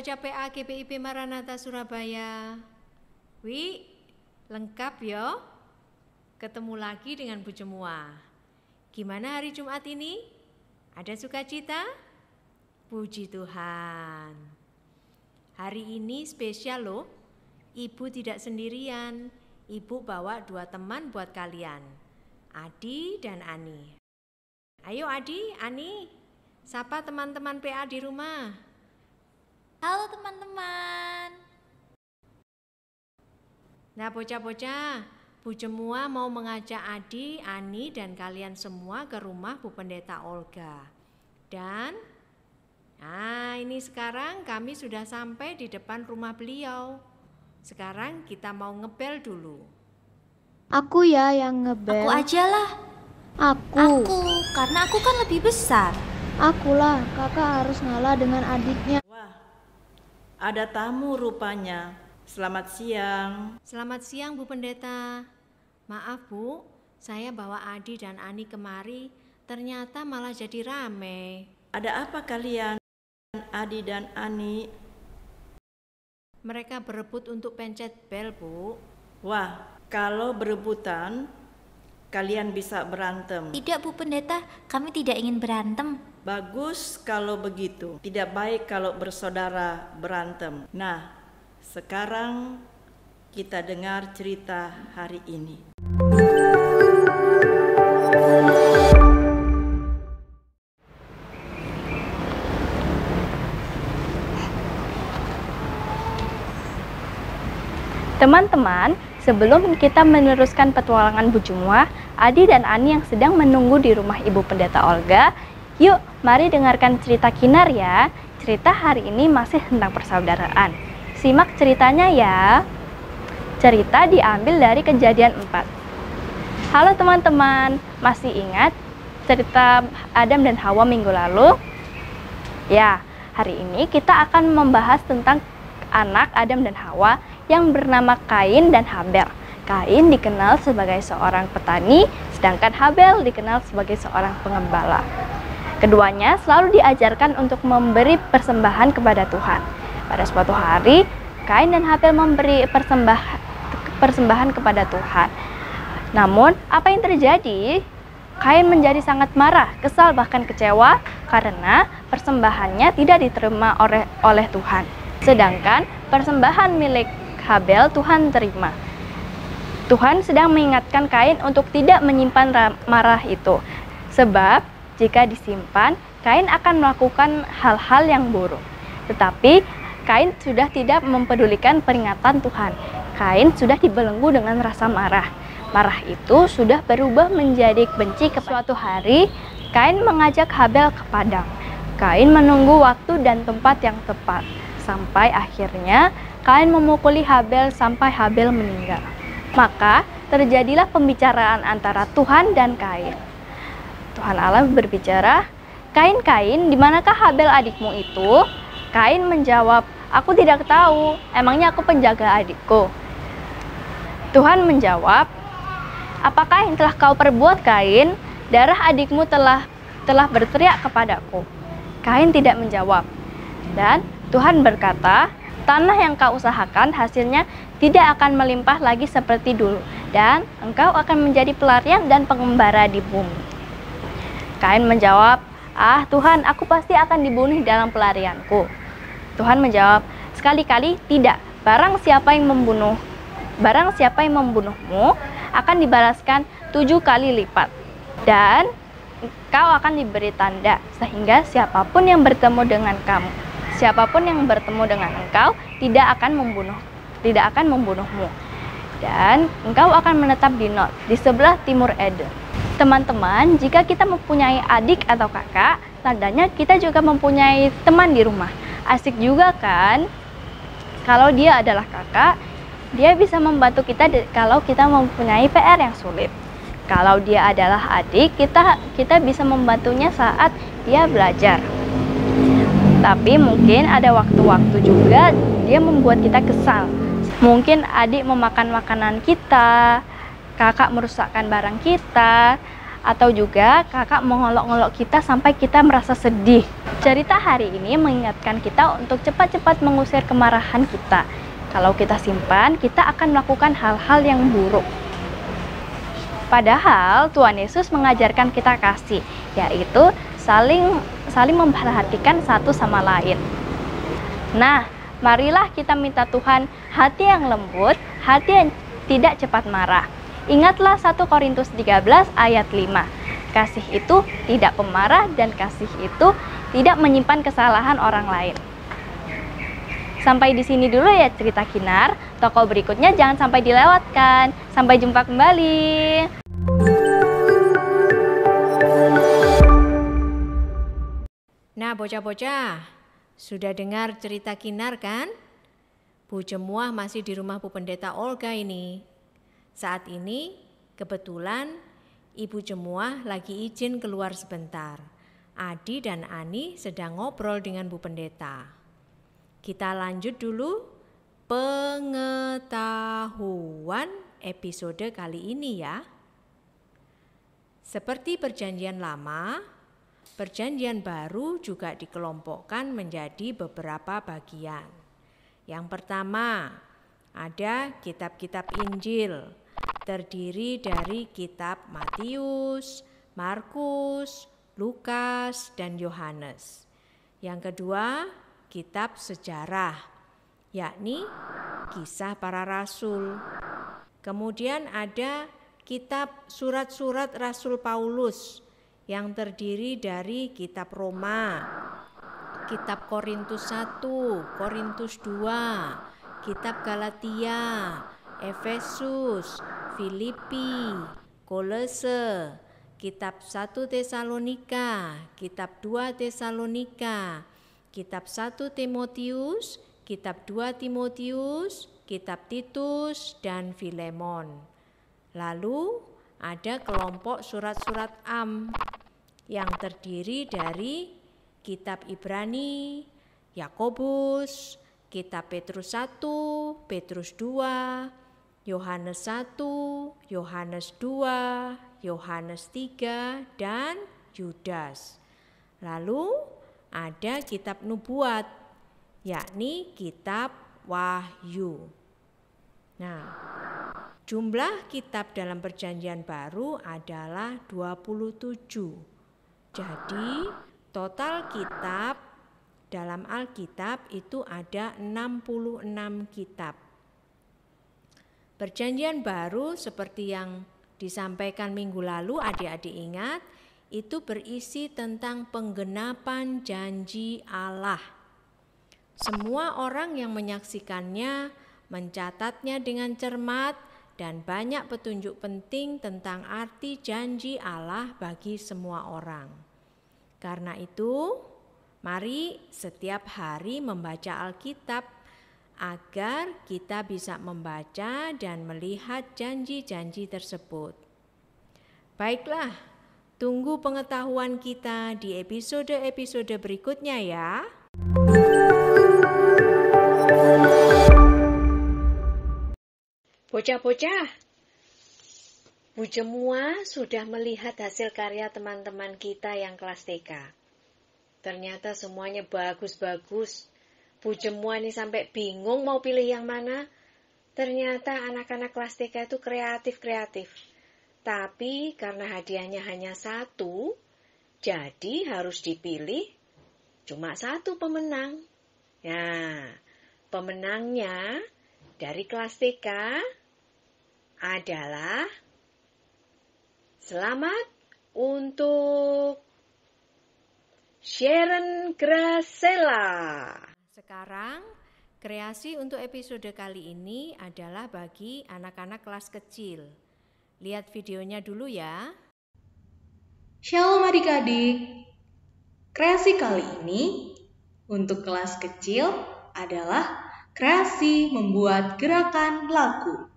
Bocah-bocah PA GPIB Maranatha Surabaya. Wi, lengkap yo. Ketemu lagi dengan Bu Cemua. Gimana hari Jumat ini? Ada sukacita? Puji Tuhan. Hari ini spesial loh. Ibu tidak sendirian. Ibu bawa 2 teman buat kalian. Adi dan Ani. Ayo Adi, Ani, sapa teman-teman PA di rumah. Halo teman-teman. Nah bocah-bocah, Bu Cemua mau mengajak Adi, Ani dan kalian semua ke rumah Bu Pendeta Olga. Dan ini sekarang kami sudah sampai di depan rumah beliau. Sekarang kita mau ngebel dulu. Aku ya yang ngebel. Aku aja lah. Aku, karena aku kan lebih besar. Akulah, kakak harus ngalah dengan adiknya. Wah, ada tamu rupanya. Selamat siang. Selamat siang Bu Pendeta. Maaf Bu, saya bawa Adi dan Ani kemari, ternyata malah jadi rame. Ada apa kalian, Adi dan Ani? Mereka berebut untuk pencet bel Bu. Wah, kalau berebutan, kalian bisa berantem. Tidak Bu Pendeta, kami tidak ingin berantem. Bagus kalau begitu. Tidak baik kalau bersaudara berantem. Nah, sekarang kita dengar cerita hari ini. Teman-teman, sebelum kita meneruskan petualangan Bu Cemua, Adi dan Ani yang sedang menunggu di rumah Ibu Pendeta Olga, yuk mari dengarkan cerita Kinar ya. Cerita hari ini masih tentang persaudaraan. Simak ceritanya ya. Cerita diambil dari Kejadian 4. Halo teman-teman, masih ingat cerita Adam dan Hawa minggu lalu? Ya, hari ini kita akan membahas tentang anak Adam dan Hawa yang bernama Kain dan Habel. Kain dikenal sebagai seorang petani, sedangkan Habel dikenal sebagai seorang pengembala. Keduanya selalu diajarkan untuk memberi persembahan kepada Tuhan. Pada suatu hari, Kain dan Habel memberi persembahan kepada Tuhan. Namun, apa yang terjadi? Kain menjadi sangat marah, kesal bahkan kecewa karena persembahannya tidak diterima oleh Tuhan. Sedangkan persembahan milik Habel Tuhan terima. Tuhan sedang mengingatkan Kain untuk tidak menyimpan marah itu. Sebab jika disimpan, Kain akan melakukan hal-hal yang buruk. Tetapi Kain sudah tidak mempedulikan peringatan Tuhan. Kain sudah dibelenggu dengan rasa marah. Marah itu sudah berubah menjadi benci. Suatu hari, Kain mengajak Habel ke padang. Kain menunggu waktu dan tempat yang tepat. Sampai akhirnya Kain memukuli Habel sampai Habel meninggal. Maka terjadilah pembicaraan antara Tuhan dan Kain. Tuhan Allah berbicara, "Kain, di manakah Habel adikmu itu?" Kain menjawab, "Aku tidak tahu, emangnya aku penjaga adikku?" Tuhan menjawab, "Apakah yang telah kau perbuat, Kain? Darah adikmu telah berteriak kepadaku." Kain tidak menjawab. Dan Tuhan berkata, "Tanah yang kau usahakan hasilnya tidak akan melimpah lagi seperti dulu, dan engkau akan menjadi pelarian dan pengembara di bumi." Kain menjawab, Tuhan, aku pasti akan dibunuh dalam pelarianku." Tuhan menjawab, "Sekali-kali tidak. Barang siapa yang membunuhmu akan dibalaskan 7 kali lipat. Dan engkau akan diberi tanda, sehingga siapapun yang bertemu dengan engkau tidak akan membunuhmu. Dan engkau akan menetap di Nod, di sebelah timur Eden." Teman-teman, jika kita mempunyai adik atau kakak, tandanya kita juga mempunyai teman di rumah. Asik juga kan? Kalau dia adalah kakak, dia bisa membantu kita kalau kita mempunyai PR yang sulit. Kalau dia adalah adik, kita bisa membantunya saat dia belajar. Tapi mungkin ada waktu-waktu juga dia membuat kita kesal. Mungkin adik memakan makanan kita, kakak merusakkan barang kita, atau juga kakak mengolok-olok kita sampai kita merasa sedih. Cerita hari ini mengingatkan kita untuk cepat-cepat mengusir kemarahan kita. Kalau kita simpan, kita akan melakukan hal-hal yang buruk. Padahal Tuhan Yesus mengajarkan kita kasih, yaitu saling memperhatikan satu sama lain. Nah, marilah kita minta Tuhan hati yang lembut, hati yang tidak cepat marah. Ingatlah 1 Korintus 13 ayat 5. Kasih itu tidak pemarah dan kasih itu tidak menyimpan kesalahan orang lain. Sampai di sini dulu ya cerita Kinar. Tokoh berikutnya jangan sampai dilewatkan. Sampai jumpa kembali. Nah, bocah-bocah, sudah dengar cerita Kinar kan? Bu Jemuah masih di rumah Bu Pendeta Olga ini. Saat ini kebetulan Ibu Jemuah lagi izin keluar sebentar. Adi dan Ani sedang ngobrol dengan Bu Pendeta. Kita lanjut dulu pengetahuan episode kali ini ya. Seperti perjanjian lama, perjanjian baru juga dikelompokkan menjadi beberapa bagian. Yang pertama, ada kitab-kitab Injil, terdiri dari kitab Matius, Markus, Lukas, dan Yohanes. Yang kedua, kitab sejarah, yakni Kisah Para Rasul. Kemudian ada kitab surat-surat Rasul Paulus yang terdiri dari kitab Roma, kitab Korintus 1, Korintus 2, kitab Galatia, Efesus, Filipi, Kolose, kitab 1 Tesalonika, kitab 2 Tesalonika, kitab 1 Timotius, kitab 2 Timotius, kitab Titus, dan Filemon. Lalu ada kelompok surat-surat Am yang terdiri dari kitab Ibrani, Yakobus, kitab Petrus 1, Petrus 2, Yohanes 1, Yohanes 2, Yohanes 3, dan Yudas. Lalu ada kitab nubuat, yakni kitab Wahyu. Nah, jumlah kitab dalam perjanjian baru adalah 27. Jadi, total kitab dalam Alkitab itu ada 66 kitab. Perjanjian baru seperti yang disampaikan minggu lalu, adik-adik ingat, itu berisi tentang penggenapan janji Allah. Semua orang yang menyaksikannya mencatatnya dengan cermat dan banyak petunjuk penting tentang arti janji Allah bagi semua orang. Karena itu, mari setiap hari membaca Alkitab agar kita bisa membaca dan melihat janji-janji tersebut. Baiklah, tunggu pengetahuan kita di episode-episode berikutnya ya. Bocah-bocah, Bu Jemuah sudah melihat hasil karya teman-teman kita yang kelas TK. Ternyata semuanya bagus-bagus. Bu Jemuah ini sampai bingung mau pilih yang mana. Ternyata anak-anak kelas TK itu kreatif-kreatif. Tapi karena hadiahnya hanya 1, jadi harus dipilih cuma 1 pemenang. Nah, pemenangnya dari kelas TK adalah selamat untuk Sharon Gracella. Sekarang kreasi untuk episode kali ini adalah bagi anak-anak kelas kecil. Lihat videonya dulu ya. Shalom adik-adik. Kreasi kali ini untuk kelas kecil adalah kreasi membuat gerakan lagu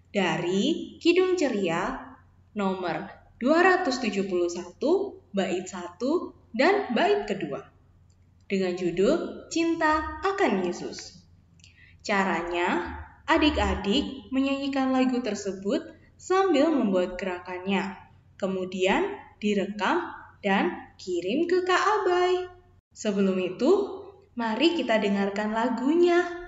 dari Kidung Ceria nomor 271 bait 1 dan bait kedua dengan judul Cinta Akan Yesus. Caranya, adik-adik menyanyikan lagu tersebut sambil membuat gerakannya. kemudian direkam dan kirim ke Kak Abai. Sebelum itu, mari kita dengarkan lagunya.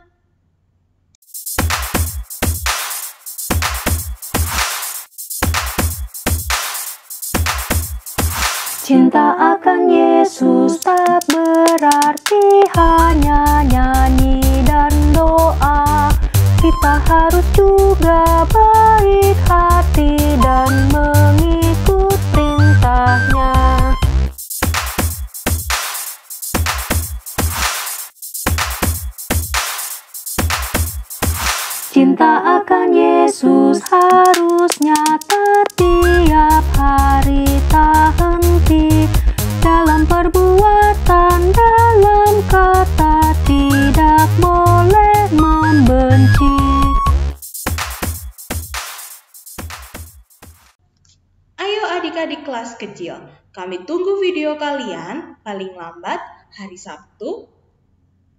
Cinta akan Yesus tak berarti hanya nyanyi dan doa. Kita harus juga baik hati dan mengikut perintahnya. Cinta akan Yesus harus nyata tiap hari, tak henti dalam perbuatan, dalam kata, tidak boleh membenci. Ayo adik-adik kelas kecil, kami tunggu video kalian paling lambat hari Sabtu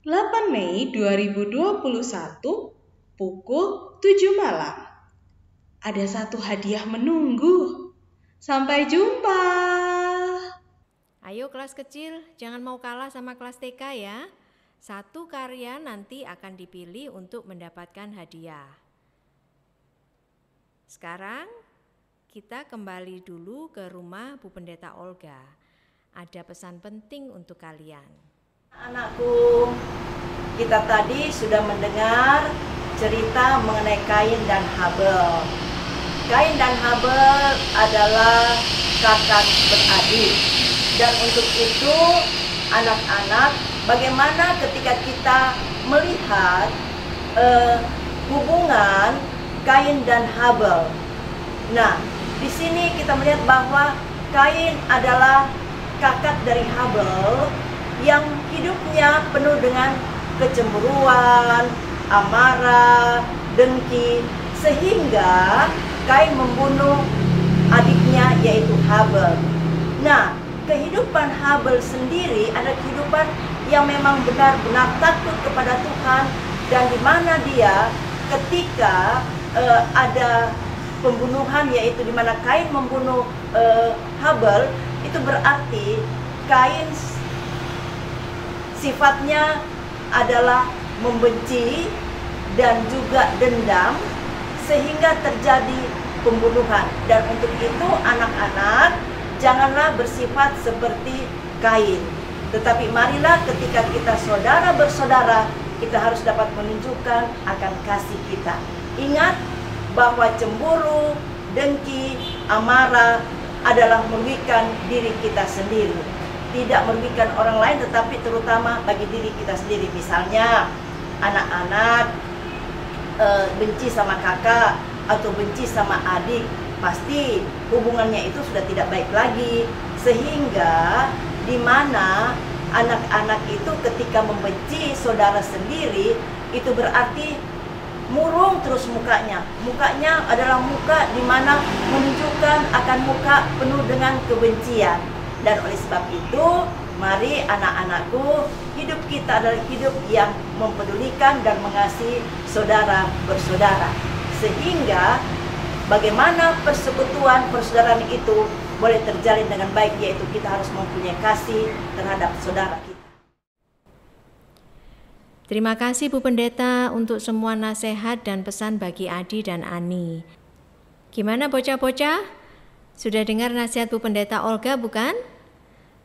8 Mei 2021 pukul 7 malam. Ada satu hadiah menunggu. Sampai jumpa. Ayo kelas kecil, jangan mau kalah sama kelas TK ya. Satu karya nanti akan dipilih untuk mendapatkan hadiah. Sekarang kita kembali dulu ke rumah Bu Pendeta Olga. Ada pesan penting untuk kalian. Anakku, kita tadi sudah mendengar cerita mengenai Kain dan Habel. Kain dan Habel adalah kakak beradik. Dan untuk itu, anak-anak, bagaimana ketika kita melihat hubungan Kain dan Habel? Nah, di sini kita melihat bahwa Kain adalah kakak dari Habel yang hidupnya penuh dengan kecemburuan, amarah, dengki, sehingga Kain membunuh adiknya yaitu Habel. Nah, kehidupan Habel sendiri adalah kehidupan yang memang benar-benar takut kepada Tuhan, dan di mana dia ketika ada pembunuhan, yaitu di mana Kain membunuh Habel, itu berarti Kain sifatnya adalah membenci dan juga dendam sehingga terjadi pembunuhan. Dan untuk itu anak-anak, janganlah bersifat seperti Kain. Tetapi marilah ketika kita saudara bersaudara, kita harus dapat menunjukkan akan kasih kita. Ingat bahwa cemburu, dengki, amarah adalah merugikan diri kita sendiri. Tidak merugikan orang lain, tetapi terutama bagi diri kita sendiri. Misalnya anak-anak benci sama kakak atau benci sama adik, pasti hubungannya itu sudah tidak baik lagi. Sehingga di mana anak-anak itu ketika membenci saudara sendiri, itu berarti murung terus mukanya. Mukanya adalah muka di mana menunjukkan akan muka penuh dengan kebencian. Dan oleh sebab itu, mari anak-anakku, hidup kita adalah hidup yang mempedulikan dan mengasihi saudara bersaudara. Sehingga bagaimana persekutuan persaudaraan itu boleh terjalin dengan baik, yaitu kita harus mempunyai kasih terhadap saudara kita. Terima kasih Bu Pendeta untuk semua nasihat dan pesan bagi Adi dan Ani. Gimana bocah-bocah? Sudah dengar nasihat Bu Pendeta Olga bukan?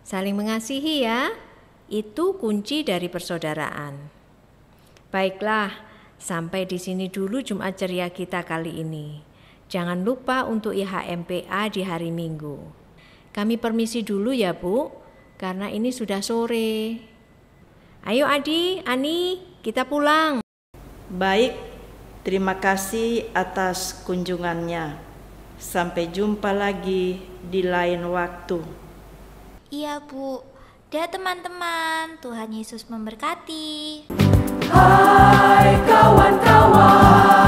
Saling mengasihi ya, itu kunci dari persaudaraan. Baiklah, sampai di sini dulu Jumat Ceria kita kali ini. Jangan lupa untuk IHMPA di hari Minggu. Kami permisi dulu ya Bu, karena ini sudah sore. Ayo Adi, Ani, kita pulang. Baik, terima kasih atas kunjungannya. Sampai jumpa lagi di lain waktu. Iya Bu. Dah teman-teman, Tuhan Yesus memberkati. Hai kawan-kawan.